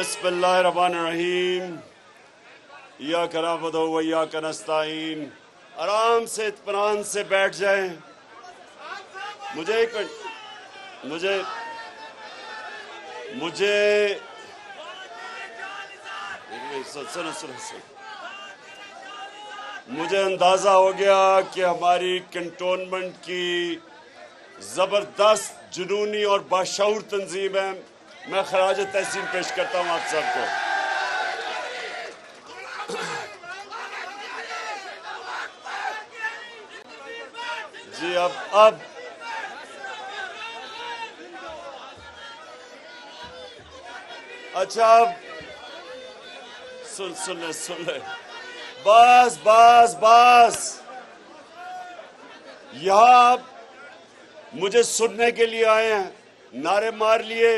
बिस्मिल्लाहिर्रहमानिर्रहीम। इय्याका नअबुदु व इय्याका नस्तईन। आराम से इत्मीनान से बैठ जाएं। मुझे एक मिनट मुझे मुझे अंदाजा हो गया कि हमारी कंटोनमेंट की जबरदस्त जुनूनी और बाशऊर तंजीम है। मैं खराज तहसीन पेश करता हूं आप सबको। जी अब अच्छा, अब सुन ले बस यहां आप मुझे सुनने के लिए आए हैं। नारे मार लिए,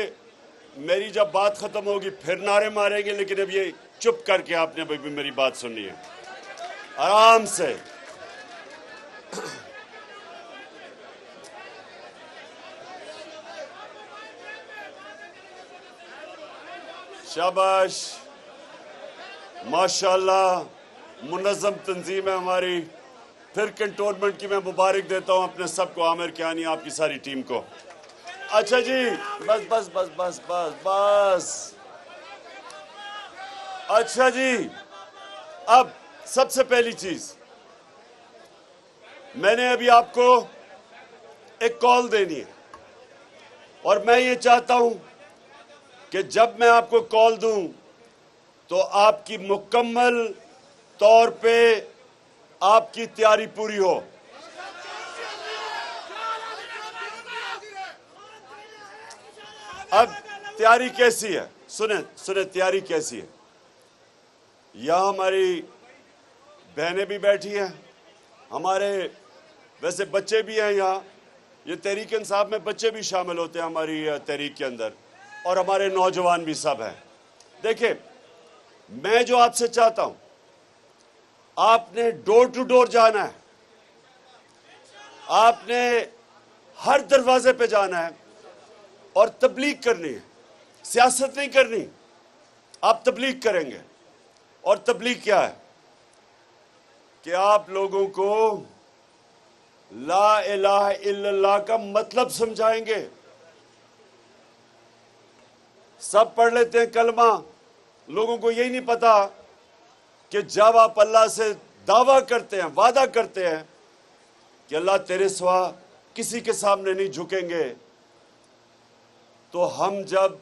मेरी जब बात खत्म होगी फिर नारे मारेंगे, लेकिन अब ये चुप करके आपने अभी भी मेरी बात सुननी है आराम से। शाबाश, माशाल्लाह, मुनज़्ज़म तंजीम है हमारी। फिर कंटोनमेंट की मैं मुबारक देता हूं अपने सबको, आमिर कियानी, आपकी सारी टीम को। अच्छा जी, बस। अच्छा जी, अब सबसे पहली चीज, मैंने अभी आपको एक कॉल देनी है और मैं ये चाहता हूं कि जब मैं आपको कॉल दूं तो आपकी मुकम्मल तौर पे आपकी तैयारी पूरी हो। अब तैयारी कैसी है, सुने तैयारी कैसी है। यहां हमारी बहनें भी बैठी हैं, हमारे वैसे बच्चे भी हैं यहाँ। ये तहरीक इंसाफ में बच्चे भी शामिल होते हैं हमारी तहरीक के अंदर, और हमारे नौजवान भी सब हैं। देखिए, मैं जो आपसे चाहता हूं, आपने डोर टू डोर जाना है, आपने हर दरवाजे पे जाना है और तबलीग करनी है। सियासत नहीं करनी, आप तबलीग करेंगे। और तबलीग क्या है कि आप लोगों को ला इलाहा इल्लल्लाह का मतलब समझाएंगे। सब पढ़ लेते हैं कलमा, लोगों को यही नहीं पता कि जब आप अल्लाह से दावा करते हैं, वादा करते हैं कि अल्लाह तेरे सिवा किसी के सामने नहीं झुकेंगे, तो हम जब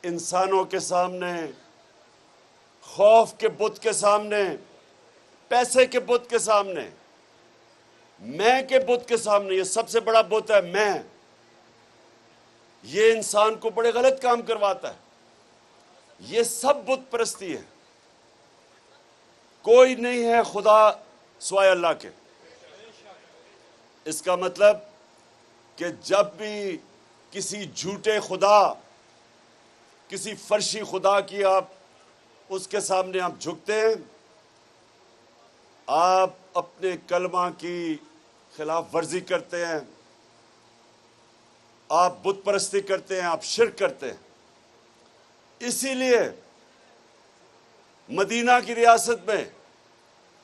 इंसानों के सामने, खौफ के बुत के सामने, पैसे के बुत के सामने, मैं के बुत के सामने, ये सबसे बड़ा बुत है मैं, ये इंसान को बड़े गलत काम करवाता है। ये सब बुत परस्ती है। कोई नहीं है खुदा सिवाय अल्लाह के। इसका मतलब कि जब भी किसी झूठे खुदा, किसी फर्शी खुदा की आप उसके सामने आप झुकते हैं, आप अपने कलमा की खिलाफ वर्जी करते हैं, आप बुत परस्ती करते हैं, आप शिर्क करते हैं। इसीलिए मदीना की रियासत में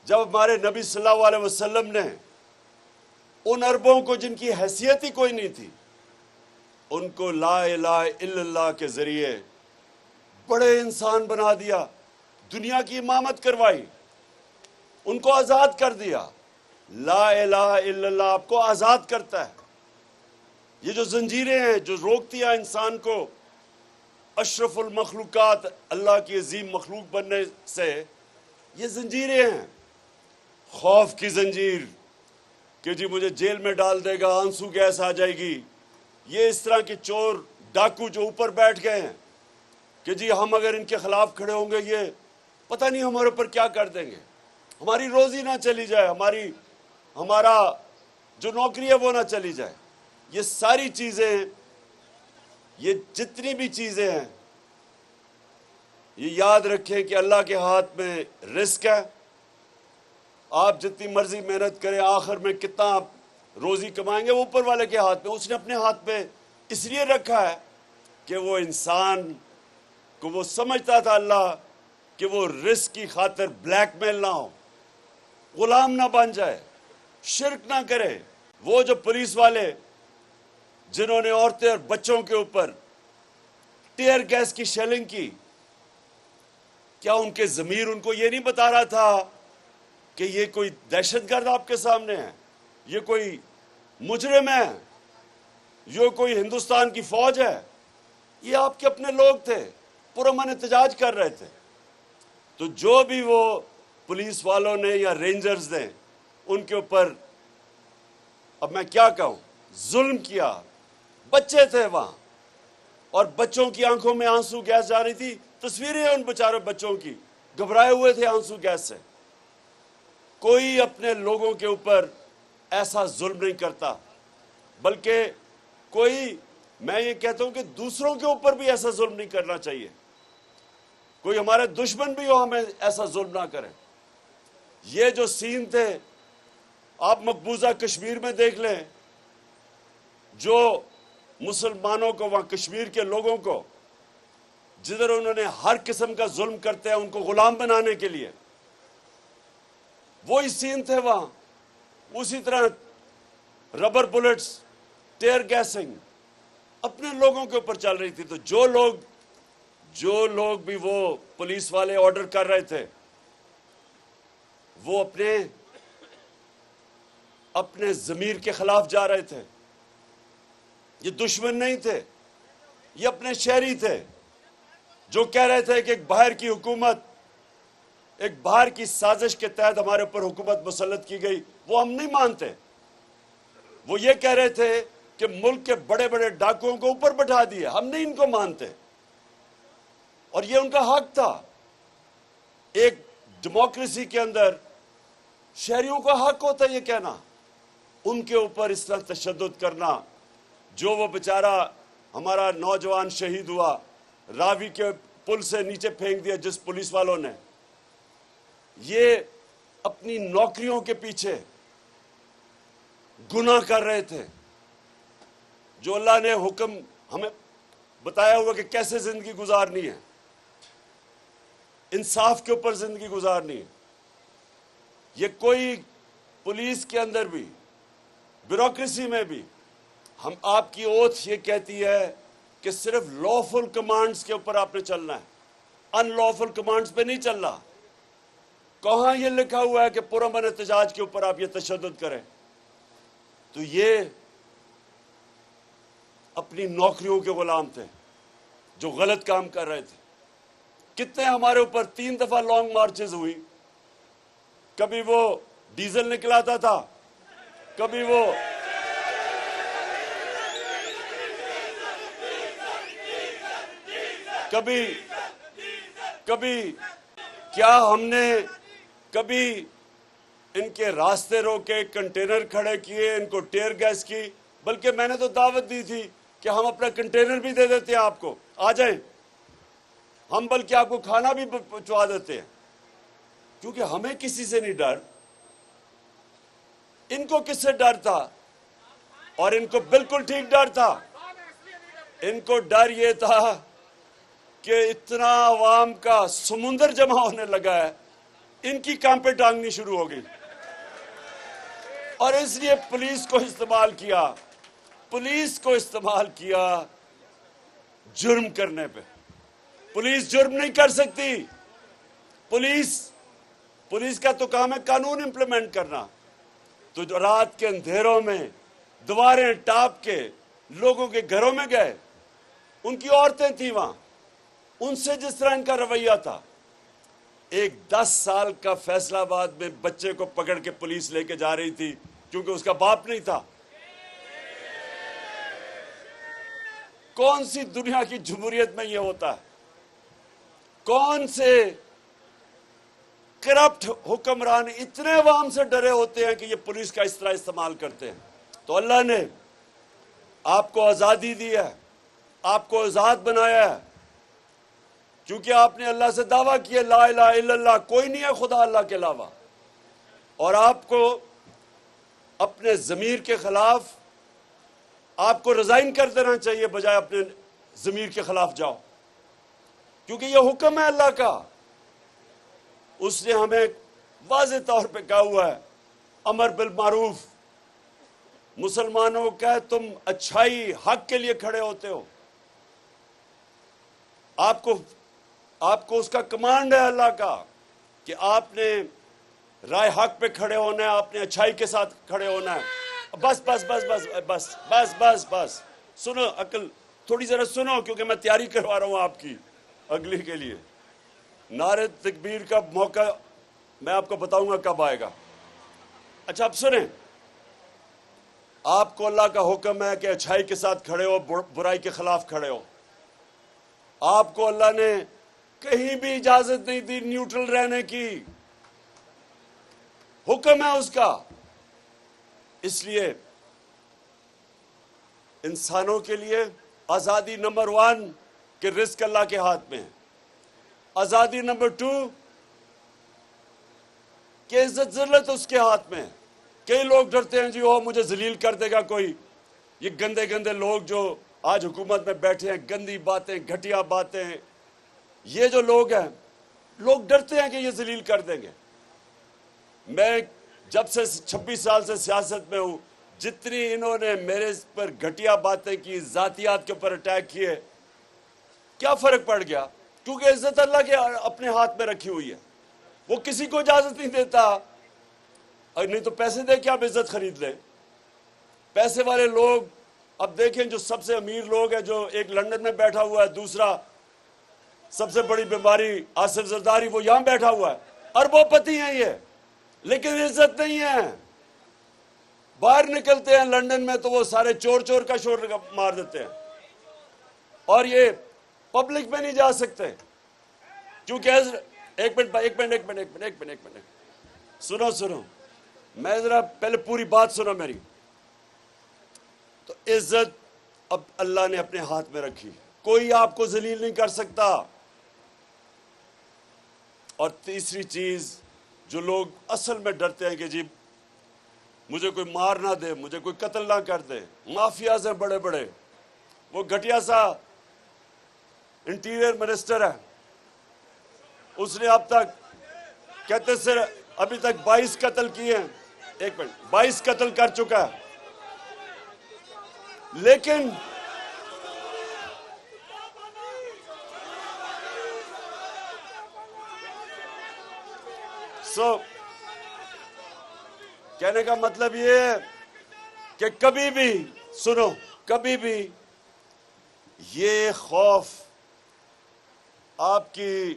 जब हमारे नबी सल्लल्लाहु अलैहि वसल्लम ने उन अरबों को जिनकी हैसियत ही कोई नहीं थी, उनको ला इलाहा इल्लल्लाह के जरिए बड़े इंसान बना दिया, दुनिया की इमामत करवाई, उनको आजाद कर दिया। ला इलाहा इल्लल्लाह आपको आजाद करता है। ये जो जंजीरें हैं जो रोकती है इंसान को अशरफुल मखलूकात, अल्लाह की अजीम मखलूक बनने से, ये जंजीरें हैं। खौफ की जंजीर कि जी मुझे जेल में डाल देगा, आंसू गैस आ जाएगी। ये इस तरह के चोर डाकू जो ऊपर बैठ गए हैं कि जी हम अगर इनके खिलाफ खड़े होंगे, ये पता नहीं हमारे ऊपर क्या कर देंगे, हमारी रोजी ना चली जाए, हमारा जो नौकरी है वो ना चली जाए। ये सारी चीजें, ये जितनी भी चीजें हैं, ये याद रखें कि अल्लाह के हाथ में रिस्क है। आप जितनी मर्जी मेहनत करें, आखिर में कितना आप रोजी कमाएंगे वो ऊपर वाले के हाथ में। उसने अपने हाथ में इसलिए रखा है कि वो इंसान को वो समझता था अल्लाह कि वो रिस्क की खातिर ब्लैकमेल ना हो, गुलाम ना बन जाए, शिर्क ना करे। वो जो पुलिस वाले जिन्होंने औरतें और बच्चों के ऊपर टीयर गैस की शेलिंग की, क्या उनके ज़मीर उनको ये नहीं बता रहा था कि ये कोई दहशतगर्द आपके सामने है, ये कोई मुजरिम है, ये कोई हिंदुस्तान की फौज है? ये आपके अपने लोग थे, पुरअमन एहतजाज कर रहे थे। तो जो भी वो पुलिस वालों ने या रेंजर्स ने उनके ऊपर, अब मैं क्या कहूं, जुल्म किया। बच्चे थे वहां और बच्चों की आंखों में आंसू गैस जा रही थी। तस्वीरें उन बेचारों बच्चों की, घबराए हुए थे आंसू गैस से। कोई अपने लोगों के ऊपर ऐसा जुल्म नहीं करता, बल्कि कोई, मैं ये कहता हूं कि दूसरों के ऊपर भी ऐसा जुल्म नहीं करना चाहिए। कोई हमारे दुश्मन भी हो, हमें ऐसा जुल्म ना करें। ये जो सीन थे आप मकबूजा कश्मीर में देख लें, जो मुसलमानों को, वहां कश्मीर के लोगों को, जिधर उन्होंने हर किस्म का जुल्म करते हैं उनको गुलाम बनाने के लिए, वही सीन थे वहां। उसी तरह रबर बुलेट्स, टेयर गैसिंग अपने लोगों के ऊपर चल रही थी। तो जो लोग भी वो पुलिस वाले ऑर्डर कर रहे थे, वो अपने ज़मीर के खिलाफ जा रहे थे। ये दुश्मन नहीं थे, ये अपने शहरी थे जो कह रहे थे कि एक बाहर की हुकूमत, एक बाहर की साजिश के तहत हमारे ऊपर हुकूमत मुसल्लत की गई। वो हम नहीं मानते। वो ये कह रहे थे कि मुल्क के बड़े बड़े डाकुओं को ऊपर बैठा दिए, हम नहीं इनको मानते। और ये उनका हक था। एक डेमोक्रेसी के अंदर शहरियों का हक होता है ये कहना। उनके ऊपर इस तरह तशद्दुद करना, जो वो बेचारा हमारा नौजवान शहीद हुआ, रावी के पुल से नीचे फेंक दिया जिस पुलिस वालों ने, ये अपनी नौकरियों के पीछे गुनाह कर रहे थे। जो अल्लाह ने हुक्म हमें बताया हुआ कि कैसे जिंदगी गुजारनी है, इंसाफ के ऊपर जिंदगी गुजारनी है। ये कोई पुलिस के अंदर भी, ब्यूरोक्रेसी में भी, हम आपकी ओथ ये कहती है कि सिर्फ लॉफुल कमांड्स के ऊपर आपने चलना है, अनलॉफुल कमांड्स पे नहीं चलना। कहां ये लिखा हुआ है कि पुरअमन एहतजाज के ऊपर आप ये तशद्दुद करें? तो ये अपनी नौकरियों के गुलाम थे जो गलत काम कर रहे थे। कितने हमारे ऊपर 3 दफा लॉन्ग मार्चेस हुई। कभी वो डीजल निकलाता था, कभी वो कभी क्या हमने कभी इनके रास्ते रोके, कंटेनर खड़े किए, इनको टेयर गैस की? बल्कि मैंने तो दावत दी थी कि हम अपना कंटेनर भी दे देते हैं आपको, आ जाएं। हम बल्कि आपको खाना भी पहुंचा देते हैं, क्योंकि हमें किसी से नहीं डर। इनको किससे डर था? और इनको बिल्कुल ठीक डर था। इनको डर ये था कि इतना आवाम का समुंदर जमा होने लगा है, इनकी कांपे टांगनी शुरू हो गई। और इसलिए पुलिस को इस्तेमाल किया जुर्म करने पे। पुलिस जुर्म नहीं कर सकती। पुलिस का तो काम है कानून इंप्लीमेंट करना। तो जो रात के अंधेरों में दीवारें टाप के लोगों के घरों में गए, उनकी औरतें थी वहां, उनसे जिस तरह इनका रवैया था। एक 10 साल का फैसलाबाद में बच्चे को पकड़ के पुलिस लेके जा रही थी क्योंकि उसका बाप नहीं था। कौन सी दुनिया की जमहूरियत में यह होता है? कौन से करप्ट हुक्मरान इतने अवाम से डरे होते हैं कि ये पुलिस का इस तरह इस्तेमाल करते हैं? तो अल्लाह ने आपको आजादी दी है, आपको आजाद बनाया है, क्योंकि आपने अल्लाह से दावा किया ला इलाहा इल्लल्लाह, कोई नहीं है खुदा अल्लाह के अलावा। और आपको अपने ज़मीर के खिलाफ आपको रिजाइन कर देना चाहिए, बजाय अपने ज़मीर के खिलाफ जाओ, क्योंकि ये हुक्म है अल्लाह का। उसने हमें वाज़ेह तौर पे कहा हुआ है, अमर बिल मारूफ, मुसलमानों का तुम अच्छाई हक के लिए खड़े होते हो, आपको उसका कमांड है अल्लाह का कि आपने राय हक पे खड़े होना है, आपने अच्छाई के साथ खड़े होना है। बस बस बस बस बस बस बस बस सुनो, अकल थोड़ी जरा सुनो, क्योंकि मैं तैयारी करवा रहा हूं आपकी अगली के लिए। नारे तकबीर का मौका मैं आपको बताऊंगा कब आएगा। अच्छा, अब सुने, आपको अल्लाह का हुक्म है कि अच्छाई के साथ खड़े हो, बुराई के खिलाफ खड़े हो। आपको अल्लाह ने कहीं भी इजाजत नहीं दी न्यूट्रल रहने की, हुक्म है उसका। इसलिए इंसानों के लिए आजादी नंबर 1 कि रिस्क अल्लाह के हाथ में है। आजादी नंबर 2 कि इज्जत जिल्लत उसके हाथ में है। कई लोग डरते हैं जी ओ मुझे जलील कर देगा कोई। ये गंदे गंदे लोग जो आज हुकूमत में बैठे हैं, गंदी बातें, घटिया बातें, ये जो लोग हैं, लोग डरते हैं कि ये जलील कर देंगे। मैं जब से 26 साल से सियासत में हूं, जितनी इन्होंने मेरे पर घटिया बातें की, जातियात के ऊपर अटैक किए, क्या फर्क पड़ गया? क्योंकि इज्जत अल्लाह के अपने हाथ में रखी हुई है। वो किसी को इजाजत नहीं देता। और नहीं तो पैसे दे के आप इज्जत खरीद लें। पैसे वाले लोग, अब देखें जो सबसे अमीर लोग हैं, जो एक लंदन में बैठा हुआ है, दूसरा सबसे बड़ी बीमारी आसिफ जरदारी, वो यहां बैठा हुआ है, अरबोपति हैं ये, लेकिन इज्जत नहीं है। बाहर निकलते हैं लंदन में तो वो सारे चोर चोर का शोर मार देते हैं, और ये पब्लिक में नहीं जा सकते क्योंकि एक मिनट सुनो, मैं जरा पहले पूरी बात सुनो मेरी। तो इज्जत अब अल्लाह ने अपने हाथ में रखी, कोई आपको जलील नहीं कर सकता। और तीसरी चीज, जो लोग असल में डरते हैं कि जी मुझे कोई मार ना दे, मुझे कोई कत्ल ना कर दे, माफियाज हैं बड़े बड़े। वो घटिया सा इंटीरियर मिनिस्टर है, उसने अब तक कहते सर अभी तक 22 कत्ल किए हैं। 1 मिनट, 22 कत्ल कर चुका है, लेकिन कहने का मतलब ये है कि कभी भी सुनो, कभी भी ये खौफ आपकी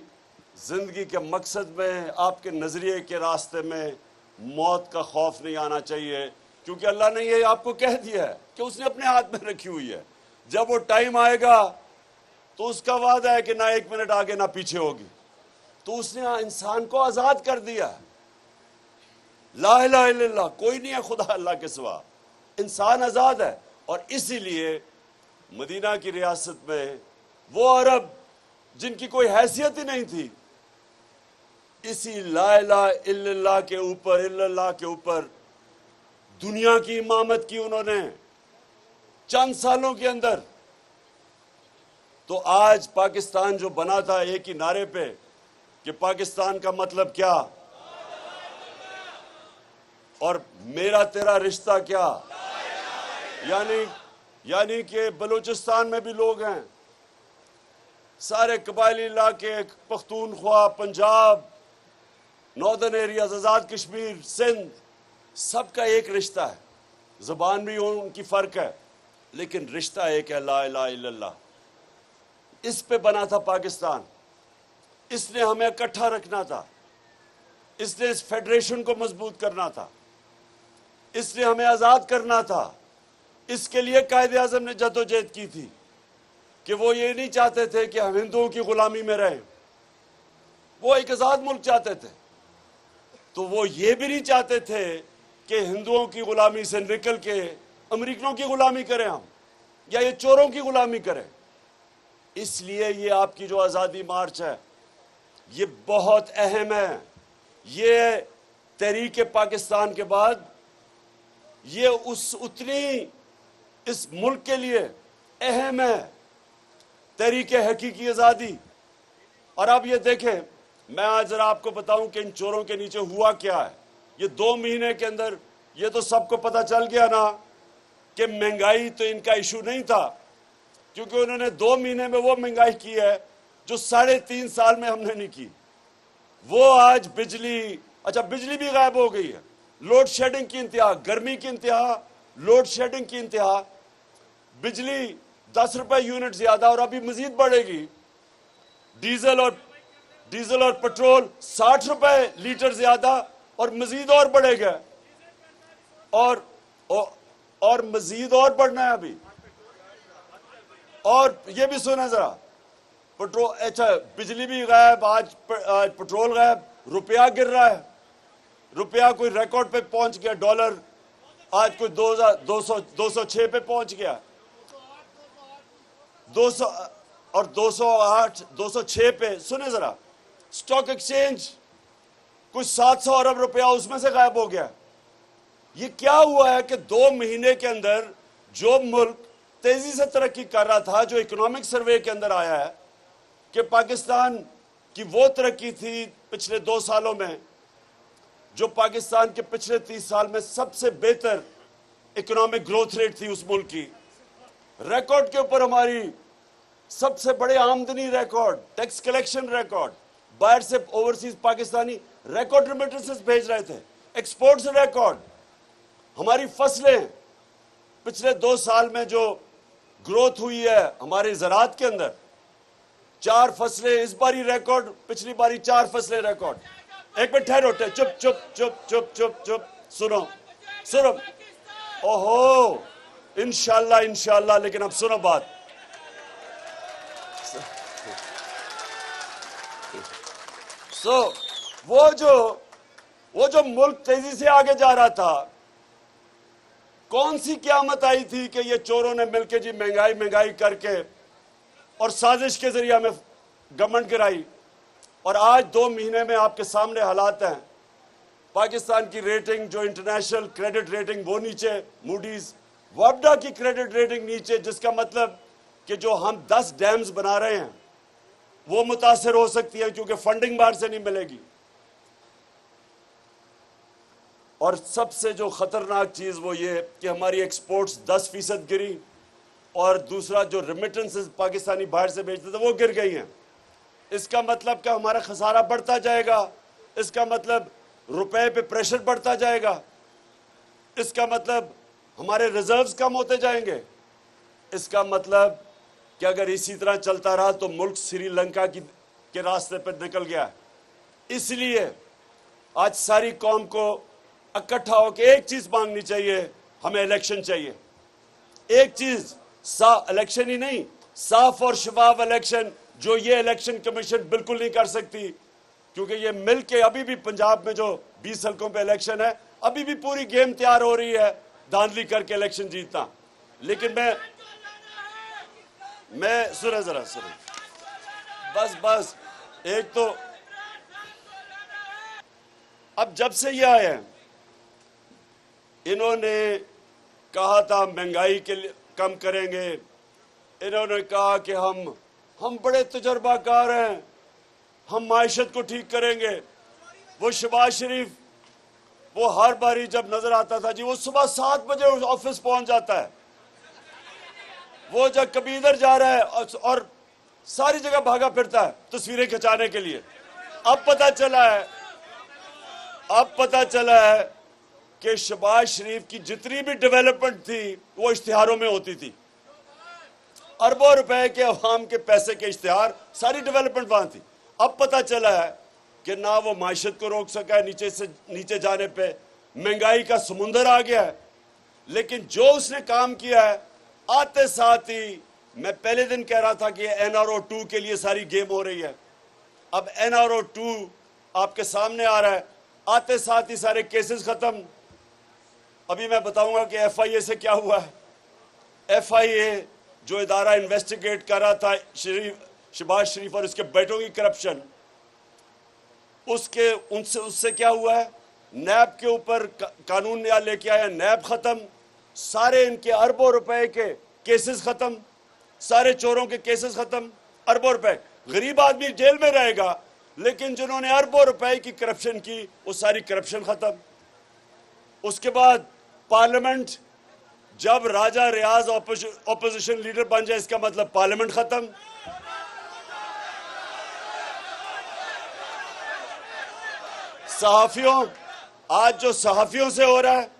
जिंदगी के मकसद में, आपके नजरिए के रास्ते में मौत का खौफ नहीं आना चाहिए, क्योंकि अल्लाह ने ये आपको कह दिया है कि उसने अपने हाथ में रखी हुई है। जब वो टाइम आएगा तो उसका वादा है कि ना 1 मिनट आगे ना पीछे होगी। तो उसने इंसान को आजाद कर दिया। ला इलाहा इल्लल्लाह, कोई नहीं है खुदा अल्लाह के सिवा, इंसान आजाद है। और इसीलिए मदीना की रियासत में वो अरब जिनकी कोई हैसियत ही नहीं थी, इसी ला इलाहा इल्लल्लाह के ऊपर दुनिया की इमामत की उन्होंने चंद सालों के अंदर। तो आज पाकिस्तान जो बना था एक ही नारे पे कि पाकिस्तान का मतलब क्या और मेरा तेरा रिश्ता क्या, यानी कि बलूचिस्तान में भी लोग हैं, सारे कबायली इलाके, पख्तूनख्वा, पंजाब, नॉर्दर्न एरियाज, आजाद कश्मीर, सिंध, सबका एक रिश्ता है। ज़बान भी उनकी फ़र्क है, लेकिन रिश्ता एक है, ला इलाहा इल्लल्लाह। इस पे बना था पाकिस्तान। इसने हमें इकट्ठा रखना था, इसने इस फेडरेशन को मजबूत करना था, इसने हमें आज़ाद करना था। इसके लिए कायदे आज़म ने जद्दोजहद की थी कि वो ये नहीं चाहते थे कि हम हिंदुओं की गुलामी में रहें, वो एक आज़ाद मुल्क चाहते थे। तो वो ये भी नहीं चाहते थे कि हिंदुओं की गुलामी से निकल के अमेरिकनों की गुलामी करें हम, या ये चोरों की गुलामी करें। इसलिए ये आपकी जो आज़ादी मार्च है ये बहुत अहम है। ये तहरीक पाकिस्तान के बाद ये उतनी इस मुल्क के लिए अहम है तहरीक हकीकी आज़ादी। और अब ये देखें, मैं आज जरा आपको बताऊं कि इन चोरों के नीचे हुआ क्या है। ये 2 महीने के अंदर ये तो सबको पता चल गया ना कि महंगाई तो इनका इशू नहीं था, क्योंकि उन्होंने 2 महीने में वो महंगाई की है जो 3.5 साल में हमने नहीं की। वो आज बिजली, अच्छा बिजली भी गायब हो गई है, लोड शेडिंग की इंतहा, गर्मी की इंतहा, लोड शेडिंग की इंतहा, बिजली 10 रुपए यूनिट ज्यादा और अभी मजीद बढ़ेगी। डीजल और पेट्रोल 60 रुपए लीटर ज्यादा और मजीद और बढ़ेगा, और मजीद और बढ़ना है अभी। और ये भी सुना जरा, पेट्रोल, अच्छा बिजली भी गायब, आज पेट्रोल गायब, रुपया गिर रहा है, रुपया कोई रिकॉर्ड पे पहुंच गया, डॉलर आज कोई 206 पे पहुंच गया, 200 और 208 206 पे। सुने जरा, स्टॉक एक्सचेंज कुछ 700 अरब रुपया उसमें से गायब हो गया। ये क्या हुआ है कि 2 महीने के अंदर जो मुल्क तेजी से तरक्की कर रहा था, जो इकोनॉमिक सर्वे के अंदर आया है कि पाकिस्तान की वो तरक्की थी पिछले 2 सालों में जो पाकिस्तान के पिछले 30 साल में सबसे बेहतर इकोनॉमिक ग्रोथ रेट थी उस मुल्क की, रिकॉर्ड के ऊपर हमारी सबसे बड़े आमदनी रिकॉर्ड, टैक्स कलेक्शन रिकॉर्ड, बाहर से ओवरसीज पाकिस्तानी रिकॉर्ड रेमिटेंसेस भेज रहे थे, एक्सपोर्ट्स रिकॉर्ड, हमारी फसलें पिछले 2 साल में जो ग्रोथ हुई है हमारे ज़राअत के अंदर, 4 फसलें इस बारी रिकॉर्ड, पिछली बारी 4 फसलें रिकॉर्ड। एक मिनट ठहरो, चुप चुप चुप चुप चुप चुप, सुनो सुनो, ओहो इंशाल्लाह इंशाल्लाह, लेकिन अब सुनो बात। वो जो मुल्क तेजी से आगे जा रहा था, कौन सी क़यामत आई थी कि ये चोरों ने मिलकर जी महंगाई करके और साजिश के जरिए हमें गवर्नमेंट गिराई। और आज 2 महीने में आपके सामने हालात हैं, पाकिस्तान की रेटिंग, जो इंटरनेशनल क्रेडिट रेटिंग, वो नीचे, मूडीज, वापडा की क्रेडिट रेटिंग नीचे, जिसका मतलब कि जो हम 10 डैम्स बना रहे हैं वो मुतासर हो सकती है क्योंकि फंडिंग बाहर से नहीं मिलेगी। और सबसे जो खतरनाक चीज वो ये कि हमारी एक्सपोर्ट्स 10% गिरी, और दूसरा जो रेमिटेंसेस पाकिस्तानी बाहर से भेजते थे वो गिर गई हैं। इसका मतलब कि हमारा खसारा बढ़ता जाएगा, इसका मतलब रुपए पे प्रेशर बढ़ता जाएगा, इसका मतलब हमारे रिजर्व्स कम होते जाएंगे, इसका मतलब कि अगर इसी तरह चलता रहा तो मुल्क श्रीलंका के रास्ते पर निकल गया। इसलिए आज सारी कौम को इकट्ठा होकर एक चीज मांगनी चाहिए, हमें इलेक्शन चाहिए। एक चीज, इलेक्शन ही नहीं, साफ और शफाफ इलेक्शन, जो ये इलेक्शन कमीशन बिल्कुल नहीं कर सकती, क्योंकि ये मिल के अभी भी पंजाब में जो 20 हल्कों पे इलेक्शन है, अभी भी पूरी गेम तैयार हो रही है धांधली करके इलेक्शन जीतना। लेकिन मैं सुने जरा, सुने बस एक तो, अब जब से ये आए हैं इन्होंने कहा था महंगाई के लिए कम करेंगे, इन्होंने कहा कि हम बड़े तजर्बाकार हैं, हम मायशत को ठीक करेंगे। वो शहबाज शरीफ, वो हर बारी जब नजर आता था जी, वो सुबह 7 बजे ऑफिस पहुंच जाता है, वो जब कभी इधर जा रहा है और सारी जगह भागा फिरता है तस्वीरें खिंचाने के लिए। अब पता चला है कि शहबाज शरीफ की जितनी भी डेवलपमेंट थी वो इश्तिहारों में होती थी, अरबों रुपए के अवाम के पैसे के इश्तिहार, सारी डेवलपमेंट वहां थी। अब पता चला है कि ना वो माइशत को रोक सका है, नीचे जाने पे महंगाई का समुंदर आ गया है। लेकिन जो उसने काम किया है, आते साथ ही, मैं पहले दिन कह रहा था कि NRO 2 के लिए सारी गेम हो रही है, अब NRO 2 आपके सामने आ रहा है, आते साथ ही सारे केसेस खत्म। अभी मैं बताऊंगा कि FIA से क्या हुआ है। FIA जो इदारा इन्वेस्टिगेट कर रहा था शहबाज शरीफ और उसके बेटों की करप्शन, उससे क्या हुआ है, नैब के ऊपर कानून नया लेके आया, नैब खत्म, सारे इनके अरबों रुपए के केसेस खत्म, सारे चोरों के केसेस खत्म, अरबों रुपए। गरीब आदमी जेल में रहेगा, लेकिन जिन्होंने अरबों रुपए की करप्शन की वो सारी करप्शन खत्म। उसके बाद पार्लियामेंट, जब राजा रियाज ऑपोजिशन लीडर बन जाए इसका मतलब पार्लियामेंट खत्म। सहाफियों, आज जो सहाफियों से हो रहा है,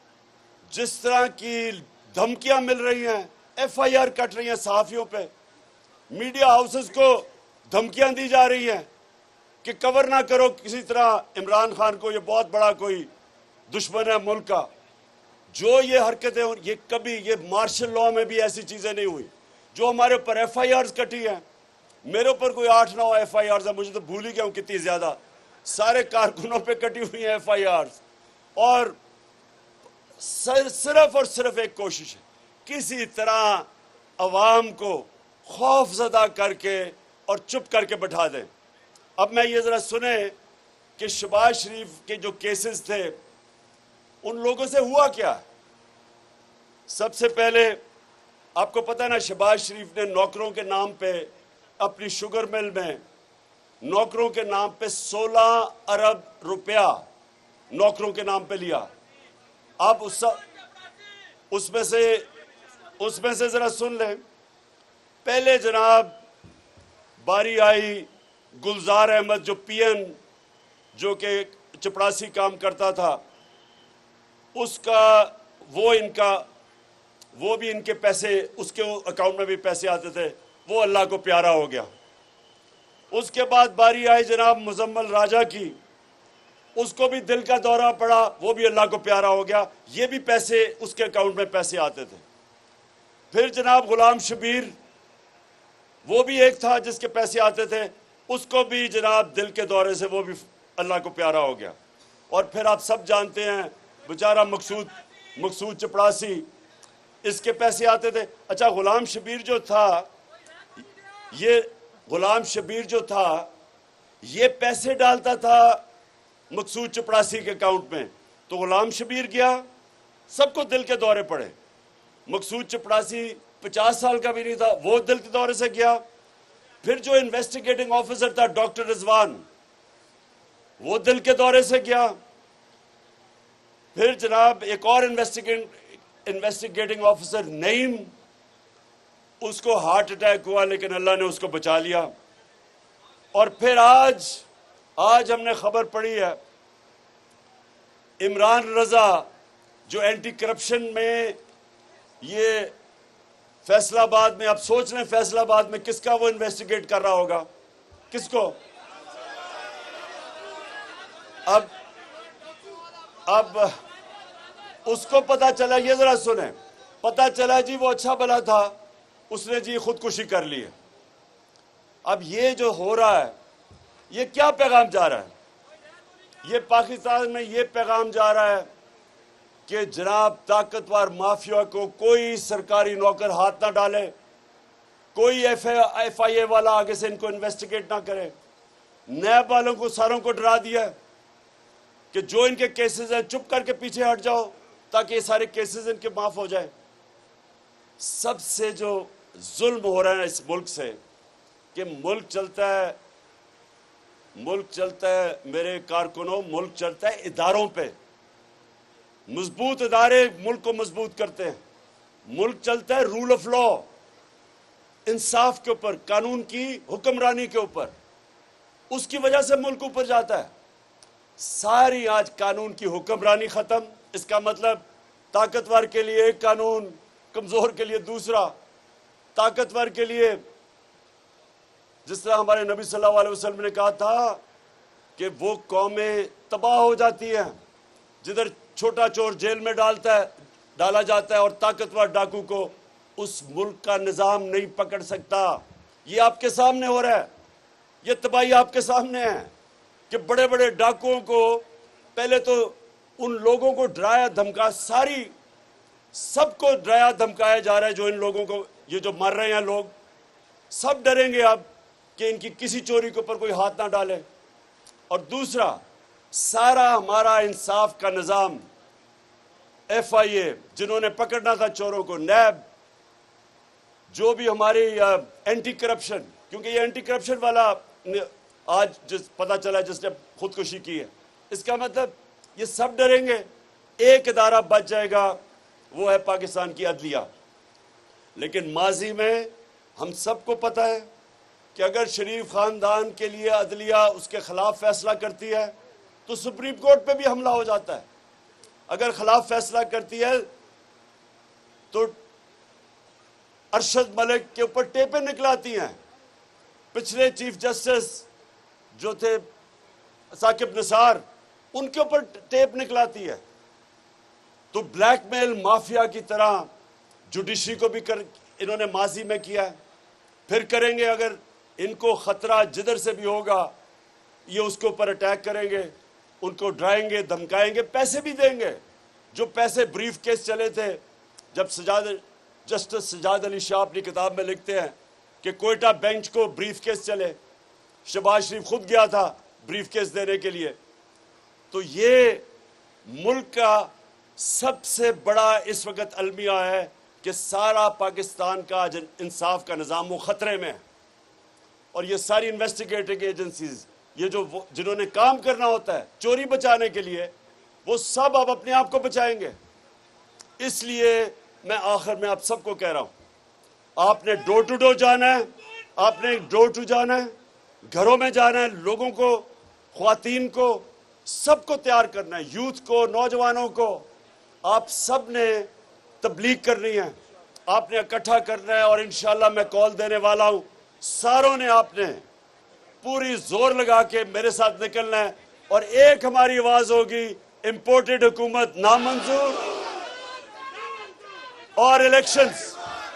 जिस तरह की धमकियां मिल रही हैं, एफआईआर कट रही हैं सहाफियों पे, मीडिया हाउसेस को धमकियां दी जा रही हैं कि कवर ना करो किसी तरह इमरान खान को, ये बहुत बड़ा कोई दुश्मन है मुल्क का। जो ये हरकतें, ये कभी, ये मार्शल लॉ में भी ऐसी चीजें नहीं हुई। जो हमारे ऊपर एफआईआर कटी हैं, मेरे ऊपर कोई 8-9 एफआईआर है, मुझे तो भूल ही गया हूं कितनी ज्यादा, सारे कारकुनों पे कटी हुई हैं एफआईआर। और सिर्फ और सिर्फ एक कोशिश है, किसी तरह अवाम को खौफजदा करके और चुप करके बैठा दें। अब मैं ये जरा सुने कि शहबाज शरीफ के जो केसेस थे उन लोगों से हुआ क्या। सबसे पहले आपको पता है ना, शहबाज शरीफ ने नौकरों के नाम पे अपनी शुगर मिल में नौकरों के नाम पे 16 अरब रुपया नौकरों के नाम पे लिया। आप उसमें से जरा सुन लें। पहले जनाब बारी आई गुलजार अहमद, जो पीएन, जो कि चपरासी काम करता था, उसका वो भी इनके पैसे, उसके अकाउंट में भी पैसे आते थे, वो अल्लाह को प्यारा हो गया। उसके बाद बारी आई जनाब मुजम्मल राजा की, उसको भी दिल का दौरा पड़ा, वो भी अल्लाह को प्यारा हो गया, ये भी पैसे उसके अकाउंट में पैसे आते थे। फिर जनाब गुलाम शबीर, वो भी एक था जिसके पैसे आते थे, उसको भी जनाब दिल के दौरे से वो भी अल्लाह को प्यारा हो गया। और फिर आप सब जानते हैं बेचारा मकसूद चपरासी, इसके पैसे आते थे। अच्छा, गुलाम शबीर जो था ये पैसे डालता था मकसूद चपरासी के अकाउंट में, तो गुलाम शबीर गया, सबको दिल के दौरे पड़े। मकसूद चपरासी 50 साल का भी नहीं था, वो दिल के दौरे से गया। फिर जो इन्वेस्टिगेटिंग ऑफिसर था डॉक्टर रिजवान, वो दिल के दौरे से गया। फिर जनाब एक और इन्वेस्टिगेटिंग ऑफिसर नईम, उसको हार्ट अटैक हुआ, लेकिन अल्लाह ने उसको बचा लिया। और फिर आज हमने खबर पड़ी है, इमरान रजा जो एंटी करप्शन में, ये फैसलाबाद में, आप सोच लें फैसलाबाद में किसका वो इन्वेस्टिगेट कर रहा होगा, किसको। अब उसको पता चला, ये जरा सुने, पता चला जी वो अच्छा भला था, उसने जी खुदकुशी कर ली है। अब ये जो हो रहा है, ये क्या पैगाम जा रहा है? ये पाकिस्तान में ये पैगाम जा रहा है कि जनाब ताकतवर माफिया को कोई सरकारी नौकर हाथ ना डाले, कोई एफआईए वाला आगे से इनको इन्वेस्टिगेट ना करे। नैब वालों को सारों को डरा दिया कि जो इनके केसेस हैं चुप करके पीछे हट जाओ, ताकि ये सारे केसेस इनके माफ हो जाए। सबसे जो जुल्म हो रहा है इस मुल्क से, कि मुल्क चलता है मेरे कारकुनों, मुल्क चलता है इदारों पे। मजबूत इदारे मुल्क को मजबूत करते हैं। मुल्क चलता है रूल ऑफ लॉ, इंसाफ के ऊपर, कानून की हुक्मरानी के ऊपर। उसकी वजह से मुल्क ऊपर जाता है। सारी आज कानून की हुक्मरानी खत्म। इसका मतलब ताकतवर के लिए एक कानून, कमजोर के लिए दूसरा। ताकतवर के लिए, जिस तरह हमारे नबी सल्लल्लाहु अलैहि वसल्लम ने कहा था कि वो कौमें तबाह हो जाती हैं जिधर छोटा चोर जेल में डाला जाता है और ताकतवर डाकू को उस मुल्क का निजाम नहीं पकड़ सकता। ये आपके सामने हो रहा है, ये तबाही आपके सामने है कि बड़े बड़े डाकुओं को पहले तो उन लोगों को डराया धमका, सबको डराया धमकाया जा रहा है। जो इन लोगों को, ये जो मर रहे हैं लोग, सब डरेंगे अब कि इनकी किसी चोरी के ऊपर कोई हाथ ना डाले। और दूसरा, सारा हमारा इंसाफ का निजाम, एफआईए जिन्होंने पकड़ना था चोरों को, नैब जो भी हमारी एंटी करप्शन, क्योंकि ये एंटी करप्शन वाला आज जिस पता चला जिसने खुदकुशी की है, इसका मतलब ये सब डरेंगे, एक इदारा बच जाएगा, वो है पाकिस्तान की अदलिया। लेकिन माजी में हम सबको पता है कि अगर शरीफ खानदान के लिए अदलिया उसके खिलाफ फैसला करती है तो सुप्रीम कोर्ट पे भी हमला हो जाता है। अगर खिलाफ फैसला करती है तो अरशद मलिक के ऊपर टेपें निकलाती हैं। पिछले चीफ जस्टिस जो थे साकिब निसार, उनके ऊपर टेप निकलाती है। तो ब्लैकमेल माफिया की तरह जुडिशरी को भी इन्होंने माजी में किया है, फिर करेंगे। अगर इनको खतरा जिधर से भी होगा ये उसके ऊपर अटैक करेंगे, उनको डराएंगे, धमकाएंगे, पैसे भी देंगे। जो पैसे ब्रीफ केस चले थे, जब जस्टिस सजाद अली शाह अपनी किताब में लिखते हैं कि कोयटा बेंच को ब्रीफ केस चले, शहबाज शरीफ खुद गया था ब्रीफ केस देने के लिए। तो ये मुल्क का सबसे बड़ा इस वक्त अलमिया है कि सारा पाकिस्तान का इंसाफ का निज़ाम वो खतरे में है। और ये सारी इन्वेस्टिगेटिंग एजेंसीज, ये जो जिन्होंने काम करना होता है चोरी बचाने के लिए, वो सब अब अपने आप को बचाएंगे। इसलिए मैं आखिर में आप सबको कह रहा हूं, आपने डोर टू डोर जाना है, आपने डोर टू जाना है, घरों में जाना है, लोगों को, ख्वातीन को, सबको तैयार करना है, यूथ को, नौजवानों को। आप सब ने तबलीग करनी है, आपने इकट्ठा करना है। और इंशाल्लाह मैं कॉल देने वाला हूं, सारों ने आपने पूरी जोर लगा के मेरे साथ निकलना है। और एक हमारी आवाज होगी, इंपोर्टेड हुकूमत नामंजूर और इलेक्शंस